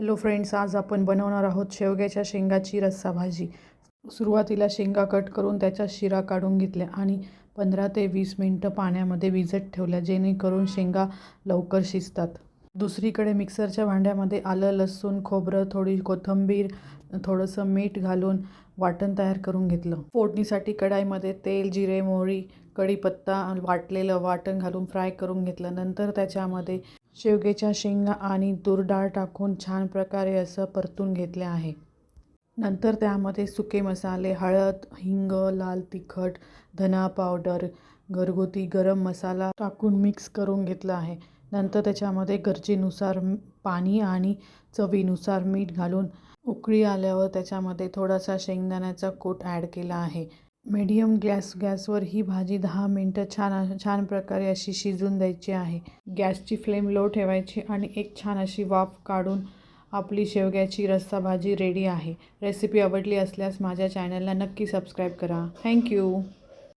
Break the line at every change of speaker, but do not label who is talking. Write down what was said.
Hello friends, आज आपण बनवणार आहोत शेवग्याच्या शेंगाची रस्सा भाजी। सुरुवातीला शेंगा कट करून त्याच्या शिरा काढून घेतल्या आणि 15 ते 20 मिनिटं पाण्यामध्ये भिजत ठेवल्या, जेणेकरून शेंगा लवकर शिजतात। दुसरीकडे मिक्सरच्या भांड्यामध्ये आलं, लसूण, खोबरं, थोडी कोथिंबीर, थोडंसं मीठ घालून वाटण तयार करून घेतलं। फोडणीसाठी कढईमध्ये तेल, जिरे, मोहरी, कढीपत्ता, वाटलेलं वाटण घालून फ्राय करून घेतलं। नंतर त्याच्यामध्ये शेवग्याच्या शेंगा आणि तूर डाळ टाकून छान प्रकारे असं परतून घेतले आहे। नंतर त्यामध्ये सुके मसाले, हळद, हिंग, लाल तिखट, धना पावडर, घरगुती गरम मसाला टाकून मिक्स करून घेतलं आहे। नंतर त्याच्यामध्ये गरजेनुसार पाणी आणि चवीनुसार मीठ घालून उकळी आल्यावर त्याच्यामध्ये थोडासा शेंगदाण्याचा कूट ॲड केला आहे। मीडियम गॅसवर ही भाजी 10 मिनिटं छान प्रकारे अशी शिजून द्यायची आहे। गॅसची फ्लेम लो ठेवायची आणि एक छान अशी वाफ काढून आपली शेवग्याची रस्सा भाजी रेडी आहे। रेसिपी आवडली असल्यास माझ्या चॅनलला नक्की सबस्क्राईब करा। थँक्यू।